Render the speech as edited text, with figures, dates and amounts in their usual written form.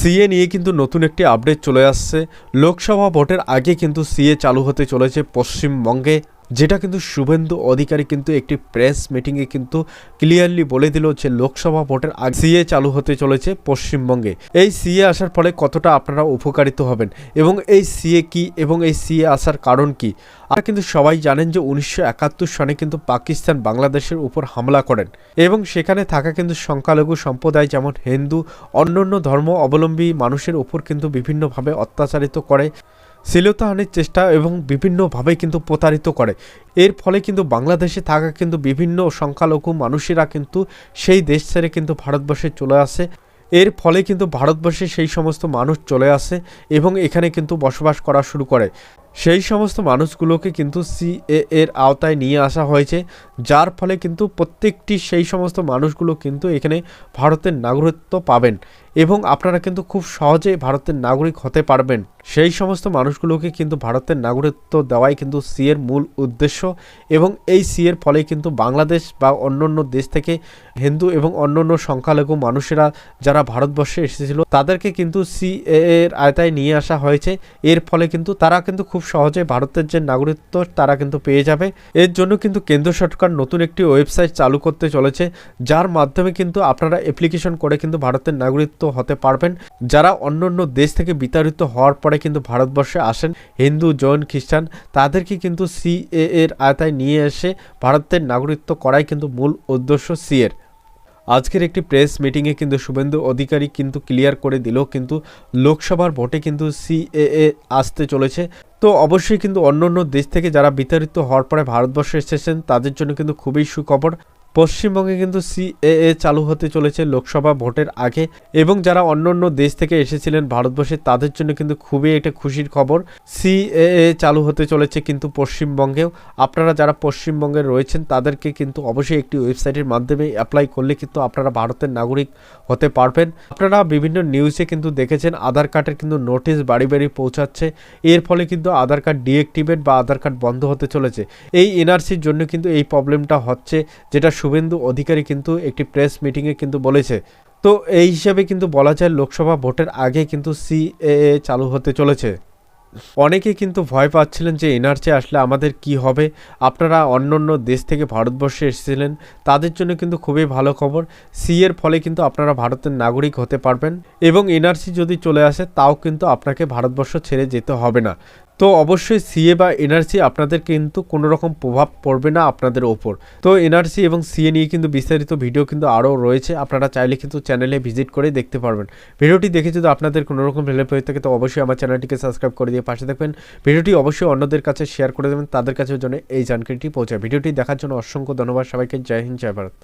CA নিয়ে কিন্তু নতুন একটি আপডেট চলে আসছে। লোকসভা ভোটের আগে কিন্তু সিএ চালু হতে চলেছে পশ্চিমবঙ্গে, যেটা কিন্তু শুভেন্দু অধিকারী কিন্তু একটি প্রেস মিটিংয়ে কিন্তু ক্লিয়ারলি বলে দিল যে লোকসভা ভোটের আগে সিএ চালু হতে চলেছে পশ্চিমবঙ্গে। এই সিএ আসার ফলে কতটা আপনারা উপকারিত হবেন এবং এই সিএ কি এবং এই সিএ আসার কারণ কি। আর কিন্তু সবাই জানেন যে 1971 সনে কিন্তু পাকিস্তান বাংলাদেশের উপর হামলা করেন এবং সেখানে থাকা কিন্তু সংখ্যালঘু সম্প্রদায় যেমন হিন্দু অন্যান্য ধর্ম অবলম্বী মানুষের উপর কিন্তু বিভিন্নভাবে অত্যাচারিত করে, শ্লীলতাহানির চেষ্টা এবং বিভিন্নভাবে কিন্তু প্রতারিত করে। এর ফলে কিন্তু বাংলাদেশে থাকা কিন্তু বিভিন্ন সংখ্যালঘু মানুষেরা কিন্তু সেই দেশ ছেড়ে কিন্তু ভারতবর্ষে চলে আসে। এর ফলে কিন্তু ভারতবর্ষে সেই সমস্ত মানুষ চলে আসে এবং এখানে কিন্তু বসবাস করা শুরু করে। সেই সমস্ত মানুষগুলোকে কিন্তু সিএ এর আওতায় নিয়ে আসা হয়েছে, যার ফলে কিন্তু প্রত্যেকটি সেই সমস্ত মানুষগুলো কিন্তু এখানে ভারতের নাগরিকত্ব পাবেন এবং আপনারা কিন্তু খুব সহজে ভারতের নাগরিক হতে পারবেন। সেই সমস্ত মানুষগুলোকে কিন্তু ভারতের নাগরিকত্ব দেওয়াই কিন্তু সিএর মূল উদ্দেশ্য এবং এই সিএর ফলে কিন্তু বাংলাদেশ বা অন্যান্য দেশ থেকে হিন্দু এবং অন্যান্য সংখ্যালঘু মানুষেরা যারা ভারতবর্ষে এসেছিল তাদেরকে কিন্তু সিএ এর আওতায় নিয়ে আসা হয়েছে। এর ফলে কিন্তু তারা কিন্তু খুব সহজে ভারতের যে নাগরিকত্ব তারা কিন্তু পেয়ে যাবে। এর জন্য কিন্তু কেন্দ্র সরকার নতুন একটি ওয়েবসাইট চালু করতে চলেছে, যার মাধ্যমে কিন্তু আপনারা অ্যাপ্লিকেশন করে কিন্তু ভারতের নাগরিকত্ব হতে পারবেন। যারা অন্যান্য দেশ থেকে বিতাড়িত হওয়ার পরে কিন্তু ভারতবর্ষে আসেন, হিন্দু জৈন খ্রিস্টান, তাদেরকে কিন্তু সিএ এর আওতায় নিয়ে এসে ভারতের নাগরিকত্ব করাই কিন্তু মূল উদ্দেশ্য সিএর। আজকের একটি প্রেস মিটিংয়ে কিন্তু শুভেন্দু অধিকারী কিন্তু ক্লিয়ার করে দিল কিন্তু লোকসভার ভোটে কিন্তু সিএএ আসতে চলেছে। তো অবশ্যই কিন্তু অন্যান্য দেশ থেকে যারা বিতাড়িত হওয়ার পরে ভারতবর্ষে এসেছেন তাদের জন্য কিন্তু খুবই সুখবর। পশ্চিমবঙ্গে কিন্তু সিএএ চালু হতে চলেছে লোকসভা ভোটের আগে এবং যারা অন্যান্য দেশ থেকে এসেছিলেন ভারতবর্ষে তাদের জন্য কিন্তু খুবই একটা খুশির খবর। সিএএ চালু হতে চলেছে কিন্তু পশ্চিমবঙ্গেও। আপনারা যারা পশ্চিমবঙ্গে রয়েছেন তাদেরকে কিন্তু অবশ্যই একটি ওয়েবসাইটের মাধ্যমে অ্যাপ্লাই করলে কিন্তু আপনারা ভারতের নাগরিক হতে পারবেন। আপনারা বিভিন্ন নিউজে কিন্তু দেখেছেন আধার কার্ডের কিন্তু নোটিশ বাড়ি বাড়ি পৌঁছাচ্ছে। এর ফলে কিন্তু আধার কার্ড ডিঅ্যাক্টিভেট বা আধার কার্ড বন্ধ হতে চলেছে। এই এনআরসির জন্য কিন্তু এই প্রবলেমটা হচ্ছে, যেটা শুভেন্দু অধিকারী কিন্তু একটি প্রেস মিটিংয়ে কিন্তু বলেছে। তো এই হিসাবে কিন্তু বলা যায় লোকসভা ভোটের আগে কিন্তু সিএএ চালু হতে চলেছে। অনেকেই কিন্তু ভয় পাচ্ছিলেন যে এনআরসি আসলে আমাদের কি হবে। আপনারা অন্যান্য দেশ থেকে ভারতবর্ষে এসেছিলেন তাদের জন্য কিন্তু খুবই ভালো খবর। সিএর ফলে কিন্তু আপনারা ভারতের নাগরিক হতে পারবেন এবং এনআরসি যদি চলে আসে তাও কিন্তু আপনাকে ভারতবর্ষ ছেড়ে যেতে হবে না। তো অবশ্যই সিএ বা এনআরসি আপনাদের কিন্তু কোনো রকম প্রভাব পড়বে না আপনাদের ওপর। তো এনআরসি এবং সিএ নিয়ে কিন্তু বিস্তারিত ভিডিও কিন্তু আরও রয়েছে, আপনারা চাইলে কিন্তু চ্যানেলে ভিজিট করে দেখতে পারবেন। ভিডিওটি দেখে যদি আপনাদের কোনো রকম হেল্প হয়ে থাকে তো অবশ্যই আমার চ্যানেলটিকে সাবস্ক্রাইব করে দিয়ে পাশে থাকবেন। ভিডিওটি অবশ্যই অন্যদের কাছে শেয়ার করে দেবেন, তাদের কাছে যেন এই জানকারিটি পৌঁছায়। ভিডিওটি দেখার জন্য অসংখ্য ধন্যবাদ সবাইকে। জয় হিন্দ, জয় ভারত।